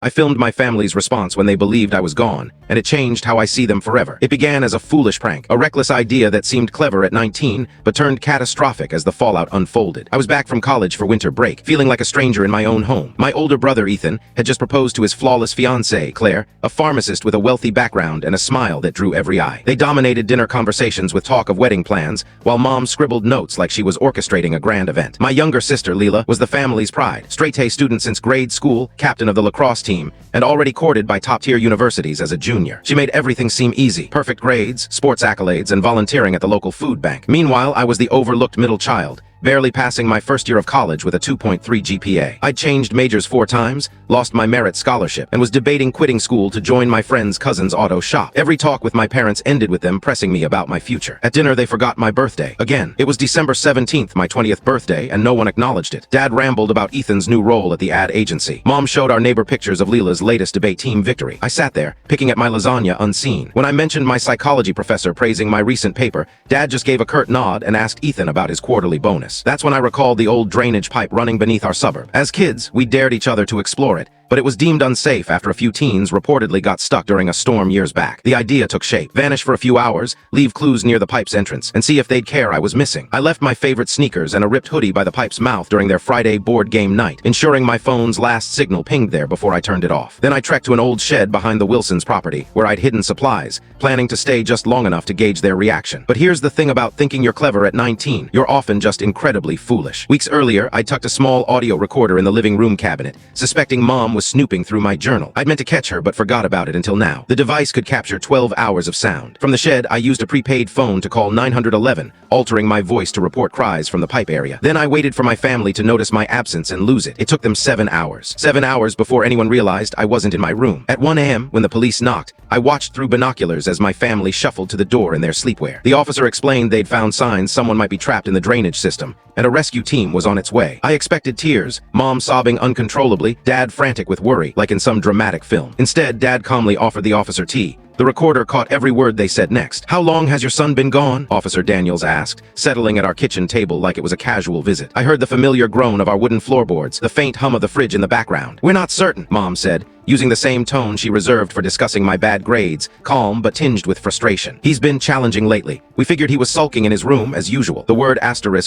I filmed my family's response when they believed I was gone, and it changed how I see them forever. It began as a foolish prank, a reckless idea that seemed clever at 19, but turned catastrophic as the fallout unfolded. I was back from college for winter break, feeling like a stranger in my own home. My older brother, Ethan, had just proposed to his flawless fiancée, Claire, a pharmacist with a wealthy background and a smile that drew every eye. They dominated dinner conversations with talk of wedding plans, while Mom scribbled notes like she was orchestrating a grand event. My younger sister, Leela, was the family's pride, straight-A student since grade school, captain of the lacrosse team, and already courted by top-tier universities as a junior. She made everything seem easy: perfect grades, sports accolades, and volunteering at the local food bank. Meanwhile, I was the overlooked middle child, barely passing my first year of college with a 2.3 GPA. I'd changed majors 4 times, lost my merit scholarship, and was debating quitting school to join my friend's cousin's auto shop. Every talk with my parents ended with them pressing me about my future. At dinner, they forgot my birthday. Again, it was December 17th, my 20th birthday, and no one acknowledged it. Dad rambled about Ethan's new role at the ad agency. Mom showed our neighbor pictures of Leela's latest debate team victory. I sat there, picking at my lasagna unseen. When I mentioned my psychology professor praising my recent paper, Dad just gave a curt nod and asked Ethan about his quarterly bonus. That's when I recalled the old drainage pipe running beneath our suburb. As kids, we dared each other to explore it, but it was deemed unsafe after a few teens reportedly got stuck during a storm years back. The idea took shape: vanish for a few hours, leave clues near the pipe's entrance, and see if they'd care I was missing. I left my favorite sneakers and a ripped hoodie by the pipe's mouth during their Friday board game night, ensuring my phone's last signal pinged there before I turned it off. Then I trekked to an old shed behind the Wilsons' property, where I'd hidden supplies, planning to stay just long enough to gauge their reaction. But here's the thing about thinking you're clever at 19, you're often just incredibly foolish. Weeks earlier, I tucked a small audio recorder in the living room cabinet, suspecting Mom was snooping through my journal. I'd meant to catch her, but forgot about it until now. The device could capture 12 hours of sound. From the shed, I used a prepaid phone to call 911, altering my voice to report cries from the pipe area. Then I waited for my family to notice my absence and lose it. It took them 7 hours. 7 hours before anyone realized I wasn't in my room. At 1 a.m., when the police knocked, I watched through binoculars as my family shuffled to the door in their sleepwear. The officer explained they'd found signs someone might be trapped in the drainage system, and a rescue team was on its way. I expected tears, Mom sobbing uncontrollably, Dad frantic with worry, like in some dramatic film. Instead, Dad calmly offered the officer tea. The recorder caught every word they said next. "How long has your son been gone?" Officer Daniels asked, settling at our kitchen table like it was a casual visit. I heard the familiar groan of our wooden floorboards, the faint hum of the fridge in the background. "We're not certain," Mom said, using the same tone she reserved for discussing my bad grades, calm but tinged with frustration. "He's been challenging lately. We figured he was sulking in his room as usual." The word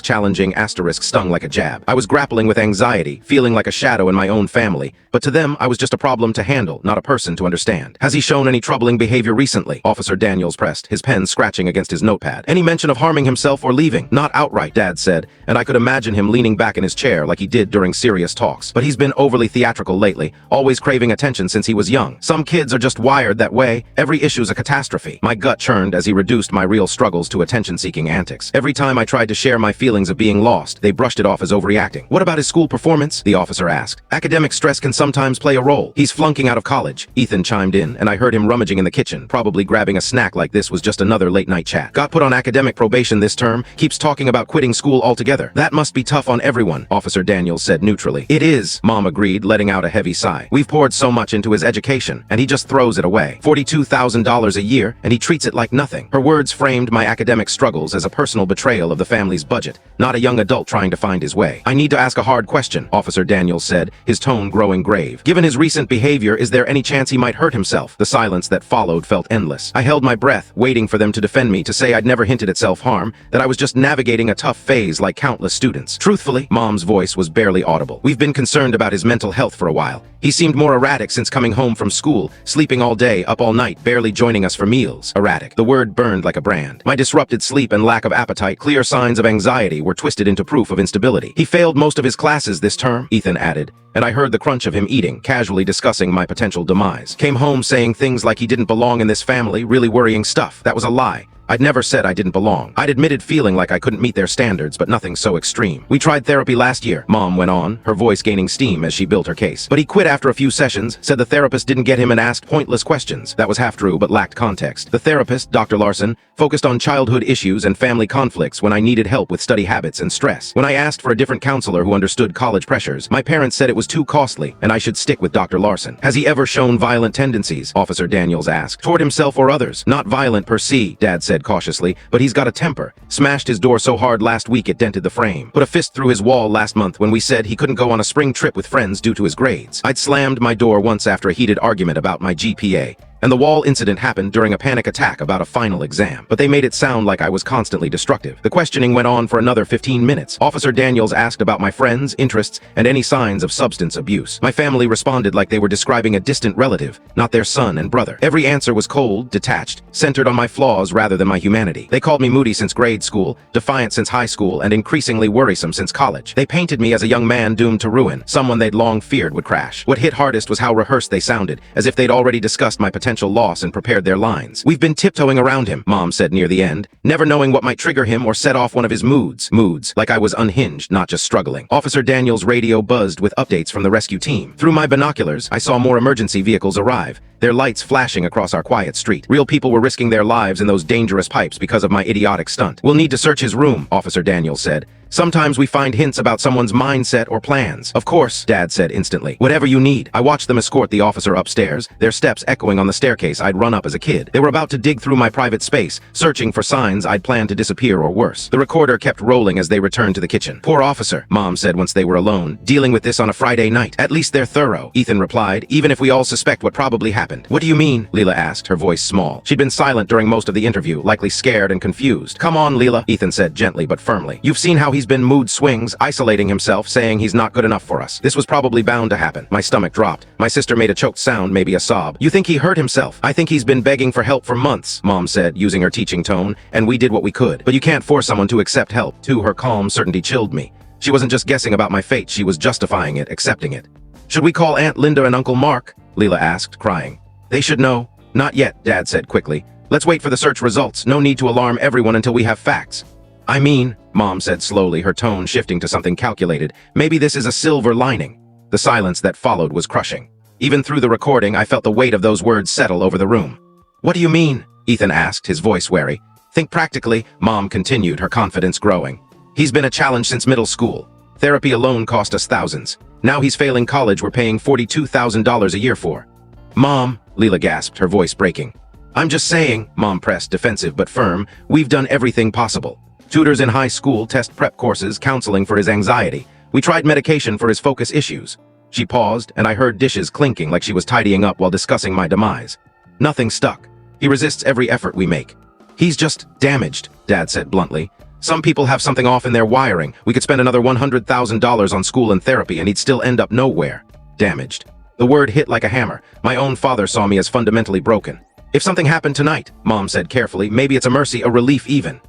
*challenging* stung like a jab. I was grappling with anxiety, feeling like a shadow in my own family, but to them I was just a problem to handle, not a person to understand. "Has he shown any troubling behavior recently?" Officer Daniels pressed, his pen scratching against his notepad. "Any mention of harming himself or leaving?" "Not outright," Dad said, and I could imagine him leaning back in his chair like he did during serious talks. "But he's been overly theatrical lately, always craving attention since he was young. Some kids are just wired that way. Every issue's a catastrophe." My gut churned as he reduced my real struggles to attention-seeking antics. Every time I tried to share my feelings of being lost, they brushed it off as overreacting. "What about his school performance?" the officer asked. "Academic stress can sometimes play a role. He's flunking out of college," Ethan chimed in, and I heard him rummaging in the kitchen, probably grabbing a snack like this was just another late-night chat. "Got put on academic probation this term, keeps talking about quitting school altogether." "That must be tough on everyone," Officer Daniels said neutrally. "It is," Mom agreed, letting out a heavy sigh. "We've poured so much into his education, and he just throws it away. $42,000 a year, and he treats it like nothing." Her words framed my academic struggles as a personal betrayal of the family's budget, not a young adult trying to find his way. "I need to ask a hard question," Officer Daniels said, his tone growing grave. "Given his recent behavior, is there any chance he might hurt himself?" The silence that followed felt endless. I held my breath, waiting for them to defend me, to say I'd never hinted at self-harm, that I was just navigating a tough phase like countless students. "Truthfully," Mom's voice was barely audible, "we've been concerned about his mental health for a while. He seemed more erratic since coming home from school, sleeping all day, up all night, barely joining us for meals." Erratic. The word burned like a brand. My disrupted sleep and lack of appetite, clear signs of anxiety, were twisted into proof of instability. "He failed most of his classes this term," Ethan added, and I heard the crunch of him eating, casually discussing my potential demise. "Came home saying things like he didn't belong in this family, really worrying stuff." That was a lie. I'd never said I didn't belong. I'd admitted feeling like I couldn't meet their standards, but nothing so extreme. "We tried therapy last year," Mom went on, her voice gaining steam as she built her case. "But he quit after a few sessions, said the therapist didn't get him and asked pointless questions." That was half true, but lacked context. The therapist, Dr. Larson, focused on childhood issues and family conflicts when I needed help with study habits and stress. When I asked for a different counselor who understood college pressures, my parents said it was too costly, and I should stick with Dr. Larson. "Has he ever shown violent tendencies?" Officer Daniels asked. "Toward himself or others?" "Not violent per se," Dad said said cautiously, but he's got a temper. Smashed his door so hard last week it dented the frame. Put a fist through his wall last month when we said he couldn't go on a spring trip with friends due to his grades. I'd slammed my door once after a heated argument about my GPA. And the wall incident happened during a panic attack about a final exam. But they made it sound like I was constantly destructive. The questioning went on for another 15 minutes. Officer Daniels asked about my friends, interests, and any signs of substance abuse. My family responded like they were describing a distant relative, not their son and brother. Every answer was cold, detached, centered on my flaws rather than my humanity. They called me moody since grade school, defiant since high school, and increasingly worrisome since college. They painted me as a young man doomed to ruin, someone they'd long feared would crash. What hit hardest was how rehearsed they sounded, as if they'd already discussed my potential loss and prepared their lines. We've been tiptoeing around him, Mom said near the end, never knowing what might trigger him or set off one of his moods, like I was unhinged, not just struggling. Officer Daniels' radio buzzed with updates from the rescue team. Through my binoculars, I saw more emergency vehicles arrive, their lights flashing across our quiet street. Real people were risking their lives in those dangerous pipes because of my idiotic stunt. We'll need to search his room, Officer Daniels said. Sometimes we find hints about someone's mindset or plans. Of course, Dad said instantly. Whatever you need. I watched them escort the officer upstairs, their steps echoing on the staircase I'd run up as a kid. They were about to dig through my private space, searching for signs I'd planned to disappear or worse. The recorder kept rolling as they returned to the kitchen. Poor officer, Mom said once they were alone, dealing with this on a Friday night. At least they're thorough, Ethan replied, even if we all suspect what probably happened. What do you mean? Leela asked, her voice small. She'd been silent during most of the interview, likely scared and confused. Come on, Leela, Ethan said gently but firmly. You've seen how he's been mood swings, isolating himself, saying he's not good enough for us. This was probably bound to happen. My stomach dropped. My sister made a choked sound, maybe a sob. You think he hurt himself? I think he's been begging for help for months, Mom said, using her teaching tone, and we did what we could. But you can't force someone to accept help. Too, her calm certainty chilled me. She wasn't just guessing about my fate, she was justifying it, accepting it. Should we call Aunt Linda and Uncle Mark? Leela asked, crying. They should know. Not yet, Dad said quickly. Let's wait for the search results. No need to alarm everyone until we have facts. I mean, Mom said slowly, her tone shifting to something calculated, maybe this is a silver lining. The silence that followed was crushing. Even through the recording, I felt the weight of those words settle over the room. What do you mean? Ethan asked, his voice wary. Think practically, Mom continued, her confidence growing. He's been a challenge since middle school. Therapy alone cost us thousands. Now he's failing college we're paying $42,000 a year for. Mom, Leela gasped, her voice breaking. I'm just saying, Mom pressed, defensive but firm, we've done everything possible. Tutors in high school, test prep courses, counseling for his anxiety. We tried medication for his focus issues. She paused, and I heard dishes clinking like she was tidying up while discussing my demise. Nothing stuck. He resists every effort we make. He's just damaged, Dad said bluntly. Some people have something off in their wiring. We could spend another $100,000 on school and therapy and he'd still end up nowhere. Damaged. The word hit like a hammer. My own father saw me as fundamentally broken. If something happened tonight, Mom said carefully, maybe it's a mercy, a relief even.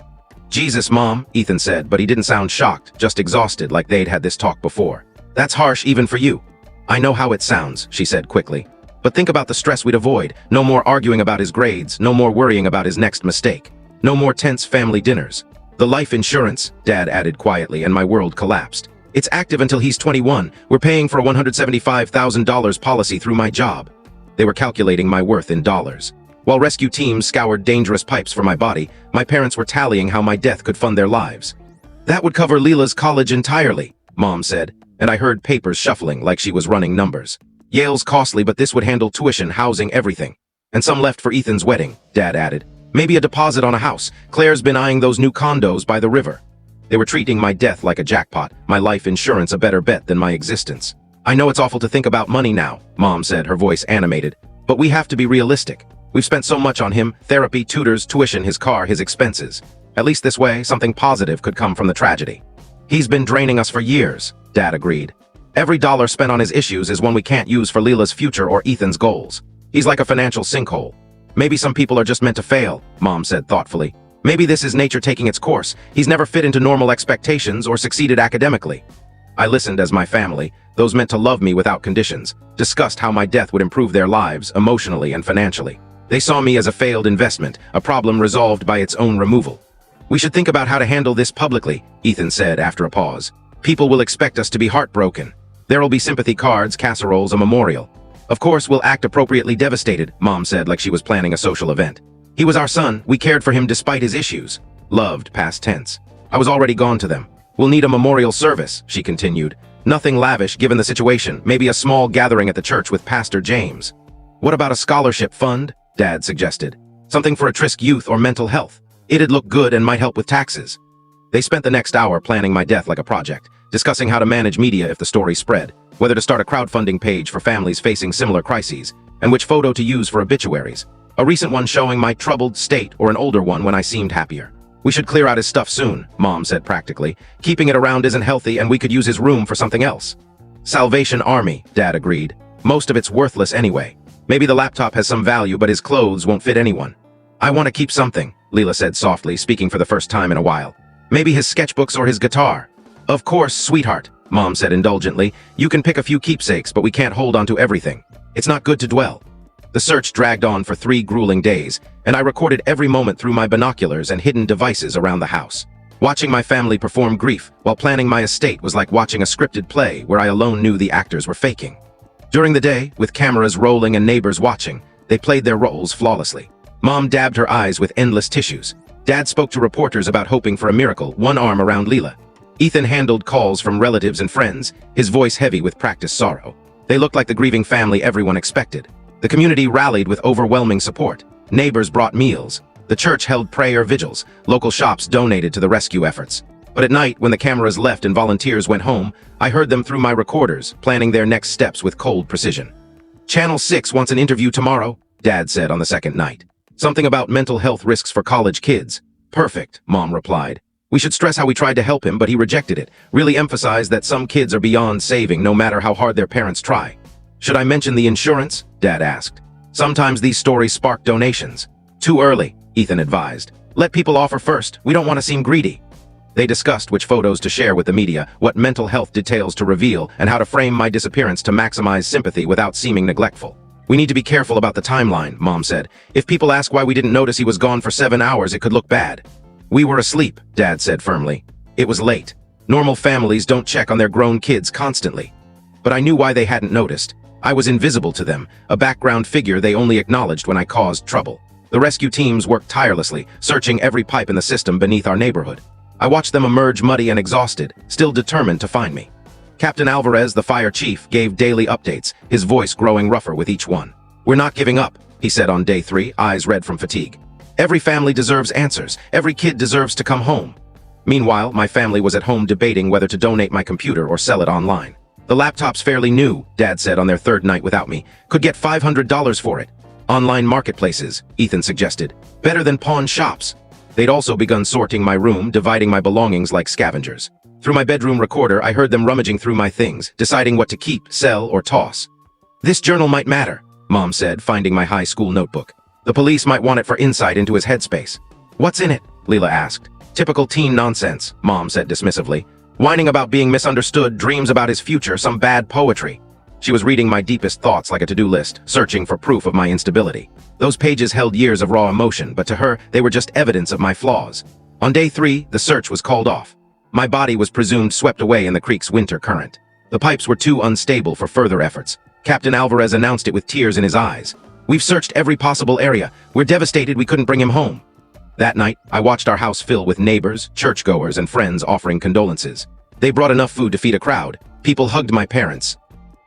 Jesus, Mom, Ethan said, but he didn't sound shocked, just exhausted like they'd had this talk before. That's harsh even for you. I know how it sounds, she said quickly. But think about the stress we'd avoid. No more arguing about his grades, no more worrying about his next mistake. No more tense family dinners. The life insurance, Dad added quietly, and my world collapsed. It's active until he's 21. We're paying for a $175,000 policy through my job. They were calculating my worth in dollars. While rescue teams scoured dangerous pipes for my body, my parents were tallying how my death could fund their lives. That would cover Leela's college entirely, Mom said, and I heard papers shuffling like she was running numbers. Yale's costly, but this would handle tuition, housing, everything. And some left for Ethan's wedding, Dad added. Maybe a deposit on a house. Claire's been eyeing those new condos by the river. They were treating my death like a jackpot, my life insurance a better bet than my existence. I know it's awful to think about money now, Mom said, her voice animated, but we have to be realistic. We've spent so much on him, therapy, tutors, tuition, his car, his expenses. At least this way, something positive could come from the tragedy. He's been draining us for years, Dad agreed. Every dollar spent on his issues is one we can't use for Leela's future or Ethan's goals. He's like a financial sinkhole. Maybe some people are just meant to fail, Mom said thoughtfully. Maybe this is nature taking its course. He's never fit into normal expectations or succeeded academically. I listened as my family, those meant to love me without conditions, discussed how my death would improve their lives emotionally and financially. They saw me as a failed investment, a problem resolved by its own removal. We should think about how to handle this publicly, Ethan said after a pause. People will expect us to be heartbroken. There will be sympathy cards, casseroles, a memorial. Of course, we'll act appropriately devastated, Mom said like she was planning a social event. He was our son. We cared for him despite his issues. Loved, past tense. I was already gone to them. We'll need a memorial service, she continued. Nothing lavish given the situation, maybe a small gathering at the church with Pastor James. What about a scholarship fund? Dad suggested. Something for at-risk youth or mental health. It'd look good and might help with taxes. They spent the next hour planning my death like a project, discussing how to manage media if the story spread, whether to start a crowdfunding page for families facing similar crises, and which photo to use for obituaries. A recent one showing my troubled state or an older one when I seemed happier. We should clear out his stuff soon, Mom said practically. Keeping it around isn't healthy and we could use his room for something else. Salvation Army, Dad agreed. Most of it's worthless anyway. Maybe the laptop has some value, but his clothes won't fit anyone. I want to keep something, Leela said softly, speaking for the first time in a while. Maybe his sketchbooks or his guitar. Of course, sweetheart, Mom said indulgently. You can pick a few keepsakes, but we can't hold on to everything. It's not good to dwell. The search dragged on for 3 grueling days, and I recorded every moment through my binoculars and hidden devices around the house. Watching my family perform grief while planning my estate was like watching a scripted play where I alone knew the actors were faking. During the day, with cameras rolling and neighbors watching, they played their roles flawlessly. Mom dabbed her eyes with endless tissues. Dad spoke to reporters about hoping for a miracle, one arm around Leela. Ethan handled calls from relatives and friends, his voice heavy with practiced sorrow. They looked like the grieving family everyone expected. The community rallied with overwhelming support. Neighbors brought meals. The church held prayer vigils. Local shops donated to the rescue efforts. But at night, when the cameras left and volunteers went home, I heard them through my recorders, planning their next steps with cold precision. Channel 6 wants an interview tomorrow, Dad said on the second night. Something about mental health risks for college kids. Perfect, Mom replied. We should stress how we tried to help him, but he rejected it. Really emphasize that some kids are beyond saving no matter how hard their parents try. Should I mention the insurance? Dad asked. Sometimes these stories spark donations. Too early, Ethan advised. Let people offer first. We don't want to seem greedy. They discussed which photos to share with the media, what mental health details to reveal, and how to frame my disappearance to maximize sympathy without seeming neglectful. We need to be careful about the timeline, Mom said. If people ask why we didn't notice he was gone for 7 hours, it could look bad. We were asleep, Dad said firmly. It was late. Normal families don't check on their grown kids constantly. But I knew why they hadn't noticed. I was invisible to them, a background figure they only acknowledged when I caused trouble. The rescue teams worked tirelessly, searching every pipe in the system beneath our neighborhood. I watched them emerge muddy and exhausted, still determined to find me. Captain Alvarez, the fire chief, gave daily updates, his voice growing rougher with each one. We're not giving up, he said on day 3, eyes red from fatigue. Every family deserves answers. Every kid deserves to come home. Meanwhile, my family was at home debating whether to donate my computer or sell it online. The laptop's fairly new, Dad said on their 3rd night without me. Could get $500 for it. Online marketplaces, Ethan suggested. Better than pawn shops. They'd also begun sorting my room, dividing my belongings like scavengers. Through my bedroom recorder, I heard them rummaging through my things, deciding what to keep, sell, or toss. This journal might matter, Mom said, finding my high school notebook. The police might want it for insight into his headspace. What's in it? Leela asked. Typical teen nonsense, Mom said dismissively. Whining about being misunderstood, dreams about his future, some bad poetry. She was reading my deepest thoughts like a to-do list, searching for proof of my instability. Those pages held years of raw emotion, but to her, they were just evidence of my flaws. On day 3, the search was called off. My body was presumed swept away in the creek's winter current. The pipes were too unstable for further efforts. Captain Alvarez announced it with tears in his eyes. We've searched every possible area. We're devastated we couldn't bring him home. That night, I watched our house fill with neighbors, churchgoers, and friends offering condolences. They brought enough food to feed a crowd. People hugged my parents,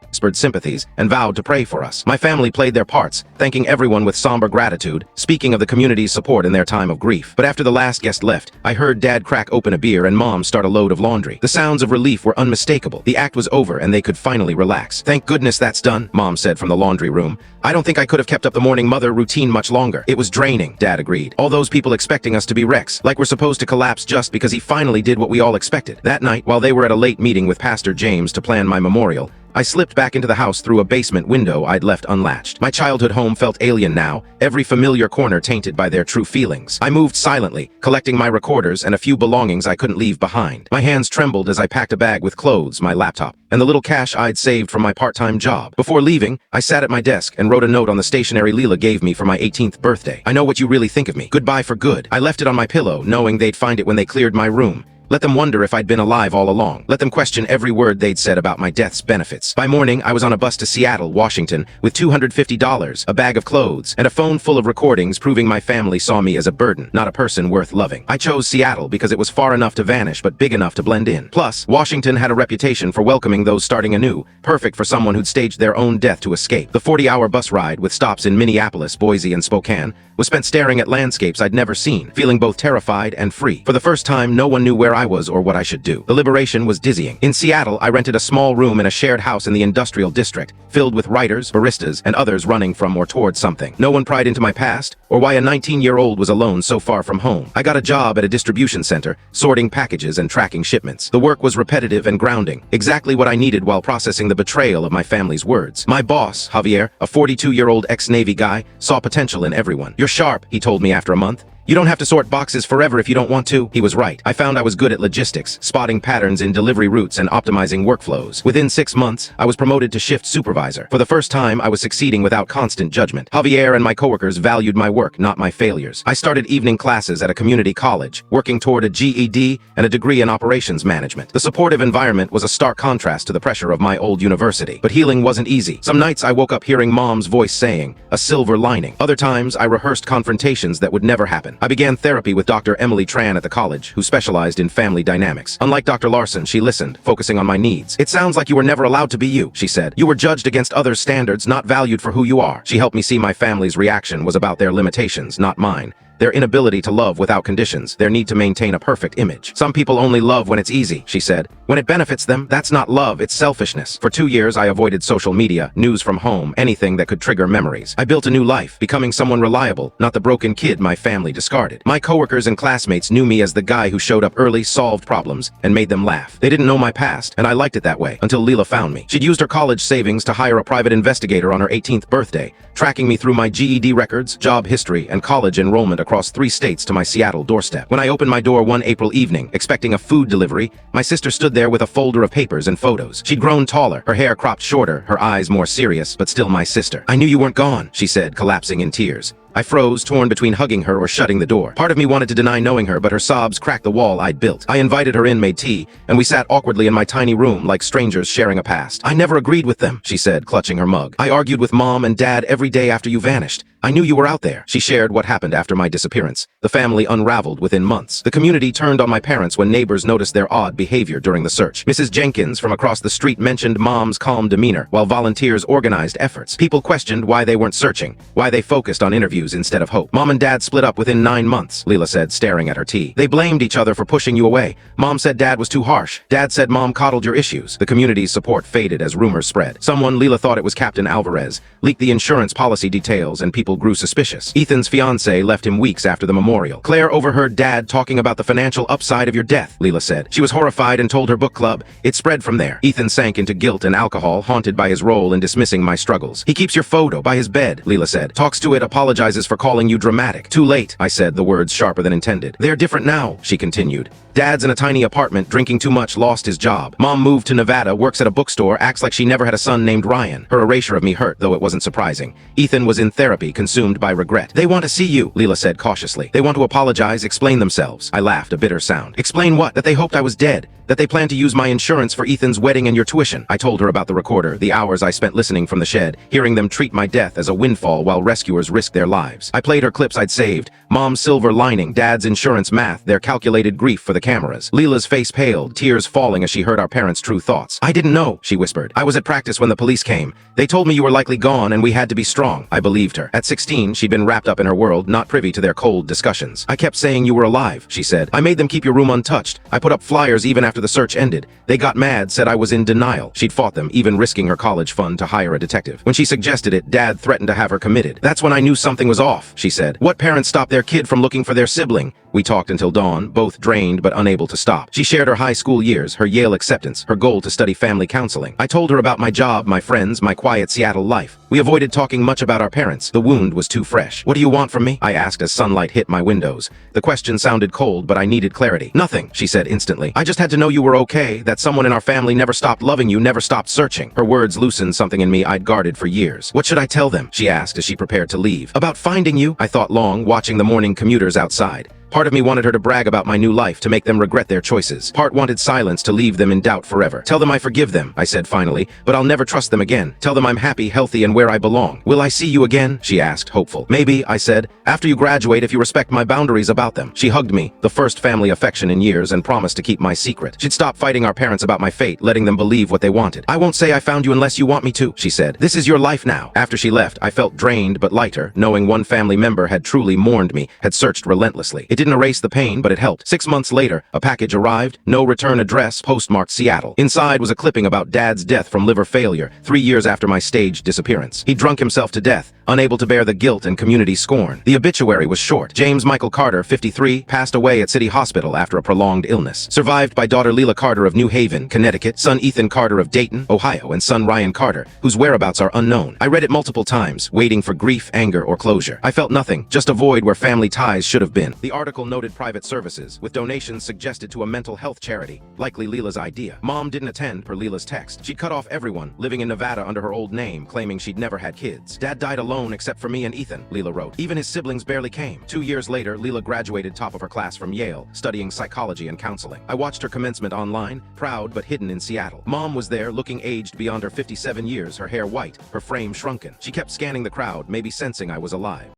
whispered sympathies, and vowed to pray for us. My family played their parts, thanking everyone with somber gratitude, speaking of the community's support in their time of grief. But after the last guest left, I heard Dad crack open a beer and Mom start a load of laundry. The sounds of relief were unmistakable. The act was over and they could finally relax. Thank goodness that's done, Mom said from the laundry room. I don't think I could have kept up the morning mother routine much longer. It was draining, Dad agreed. All those people expecting us to be wrecks, like we're supposed to collapse just because he finally did what we all expected. That night, while they were at a late meeting with Pastor James to plan my memorial, I slipped back into the house through a basement window I'd left unlatched. My childhood home felt alien now, every familiar corner tainted by their true feelings. I moved silently, collecting my recorders and a few belongings I couldn't leave behind. My hands trembled as I packed a bag with clothes, my laptop, and the little cash I'd saved from my part-time job. Before leaving, I sat at my desk and wrote a note on the stationery Leela gave me for my 18th birthday. I know what you really think of me. Goodbye for good. I left it on my pillow, knowing they'd find it when they cleared my room. Let them wonder if I'd been alive all along. Let them question every word they'd said about my death's benefits. By morning, I was on a bus to Seattle, Washington, with $250, a bag of clothes, and a phone full of recordings proving my family saw me as a burden, not a person worth loving. I chose Seattle because it was far enough to vanish but big enough to blend in. Plus, Washington had a reputation for welcoming those starting anew, perfect for someone who'd staged their own death to escape. The 40-hour bus ride, with stops in Minneapolis, Boise, and Spokane, was spent staring at landscapes I'd never seen, feeling both terrified and free. For the first time, no one knew where I was or what I should do. The liberation was dizzying. In Seattle, I rented a small room in a shared house in the industrial district, filled with writers, baristas, and others running from or toward something. No one pried into my past, or why a 19-year-old was alone so far from home. I got a job at a distribution center, sorting packages and tracking shipments. The work was repetitive and grounding, exactly what I needed while processing the betrayal of my family's words. My boss, Javier, a 42-year-old ex-Navy guy, saw potential in everyone. "You're sharp," he told me after a month. "You don't have to sort boxes forever if you don't want to." He was right. I found I was good at logistics, spotting patterns in delivery routes and optimizing workflows. Within 6 months, I was promoted to shift supervisor. For the first time, I was succeeding without constant judgment. Javier and my coworkers valued my work, not my failures. I started evening classes at a community college, working toward a GED and a degree in operations management. The supportive environment was a stark contrast to the pressure of my old university. But healing wasn't easy. Some nights I woke up hearing Mom's voice saying, "A silver lining." Other times, I rehearsed confrontations that would never happen. I began therapy with Dr. Emily Tran at the college, who specialized in family dynamics. Unlike Dr. Larson, she listened, focusing on my needs. "It sounds like you were never allowed to be you," she said. "You were judged against others' standards, not valued for who you are." She helped me see my family's reaction was about their limitations, not mine. Their inability to love without conditions, their need to maintain a perfect image. "Some people only love when it's easy," she said. "When it benefits them, that's not love, it's selfishness." For 2 years, I avoided social media, news from home, anything that could trigger memories. I built a new life, becoming someone reliable, not the broken kid my family discarded. My coworkers and classmates knew me as the guy who showed up early, solved problems, and made them laugh. They didn't know my past, and I liked it that way, until Leela found me. She'd used her college savings to hire a private investigator on her 18th birthday, tracking me through my GED records, job history, and college enrollment across 3 states to my Seattle doorstep. When I opened my door one April evening, expecting a food delivery, my sister stood there with a folder of papers and photos. She'd grown taller, her hair cropped shorter, her eyes more serious, but still my sister. "I knew you weren't gone," she said, collapsing in tears. I froze, torn between hugging her or shutting the door. Part of me wanted to deny knowing her, but her sobs cracked the wall I'd built. I invited her in, made tea, and we sat awkwardly in my tiny room like strangers sharing a past. "I never agreed with them," she said, clutching her mug. "I argued with Mom and Dad every day after you vanished. I knew you were out there." She shared what happened after my disappearance. The family unraveled within months. The community turned on my parents when neighbors noticed their odd behavior during the search. Mrs. Jenkins from across the street mentioned Mom's calm demeanor, while volunteers organized efforts. People questioned why they weren't searching, why they focused on interviews instead of hope. "Mom and Dad split up within 9 months, Leela said, staring at her tea. "They blamed each other for pushing you away. Mom said Dad was too harsh. Dad said Mom coddled your issues." The community's support faded as rumors spread. Someone, Leela thought it was Captain Alvarez, leaked the insurance policy details and people grew suspicious. Ethan's fiancée left him weeks after the memorial. "Claire overheard Dad talking about the financial upside of your death," Leela said. She was horrified and told her book club. It spread from there. Ethan sank into guilt and alcohol, haunted by his role in dismissing my struggles. "He keeps your photo by his bed," Leela said. "Talks to it, apologizes for calling you dramatic." "Too late," I said, the words sharper than intended. "They're different now," she continued. "Dad's in a tiny apartment, drinking too much, lost his job. Mom moved to Nevada, works at a bookstore, acts like she never had a son named Ryan." Her erasure of me hurt, though it wasn't surprising. Ethan was in therapy, consumed by regret. "They want to see you," Leela said cautiously. "They want to apologize, explain themselves." I laughed, a bitter sound. "Explain what? That they hoped I was dead? That they plan to use my insurance for Ethan's wedding and your tuition?" I told her about the recorder, the hours I spent listening from the shed, hearing them treat my death as a windfall while rescuers risked their lives. I played her clips I'd saved. Mom's silver lining, Dad's insurance math, their calculated grief for the cameras. Leela's face paled, tears falling as she heard our parents' true thoughts. "I didn't know," she whispered. "I was at practice when the police came. They told me you were likely gone and we had to be strong." I believed her. At 16, she'd been wrapped up in her world, not privy to their cold discussions. "I kept saying you were alive," she said. "I made them keep your room untouched. I put up flyers even after the search ended. They got mad, said I was in denial." She'd fought them, even risking her college fund to hire a detective. When she suggested it, Dad threatened to have her committed. "That's when I knew something was off," she said. "What parents stop their kid from looking for their sibling?" We talked until dawn, both drained but unable to stop. She shared her high school years, her Yale acceptance, her goal to study family counseling. I told her about my job, my friends, my quiet Seattle life. We avoided talking much about our parents. The wound was too fresh. "What do you want from me?" I asked as sunlight hit my windows. The question sounded cold, but I needed clarity. "Nothing," she said instantly. "I just had to know you were okay, that someone in our family never stopped loving you, never stopped searching." Her words loosened something in me I'd guarded for years. "What should I tell them?" she asked as she prepared to leave. "About finding you?" I thought long, watching the morning commuters outside. Part of me wanted her to brag about my new life to make them regret their choices. Part wanted silence to leave them in doubt forever. Tell them I forgive them, I said finally, but I'll never trust them again. Tell them I'm happy, healthy, and where I belong. Will I see you again? She asked, hopeful. Maybe, I said, after you graduate if you respect my boundaries about them. She hugged me, the first family affection in years, and promised to keep my secret. She'd stop fighting our parents about my fate, letting them believe what they wanted. I won't say I found you unless you want me to, she said. This is your life now. After she left, I felt drained but lighter, knowing one family member had truly mourned me, had searched relentlessly. It didn't erase the pain, but it helped. 6 months later, a package arrived, no return address, postmarked Seattle. Inside was a clipping about Dad's death from liver failure, 3 years after my staged disappearance. He drunk himself to death, unable to bear the guilt and community scorn. The obituary was short. James Michael Carter, 53, passed away at City Hospital after a prolonged illness. Survived by daughter Leila Carter of New Haven, Connecticut, son Ethan Carter of Dayton, Ohio, and son Ryan Carter, whose whereabouts are unknown. I read it multiple times, waiting for grief, anger, or closure. I felt nothing, just a void where family ties should have been. The article noted private services, with donations suggested to a mental health charity, likely Leila's idea. Mom didn't attend per Leila's text. She'd cut off everyone, living in Nevada under her old name, claiming she'd never had kids. Dad died alone except for me and Ethan, Leila wrote. Even his siblings barely came. 2 years later, Leila graduated top of her class from Yale, studying psychology and counseling. I watched her commencement online, proud but hidden in Seattle. Mom was there, looking aged beyond her 57 years, her hair white, her frame shrunken. She kept scanning the crowd, maybe sensing I was alive.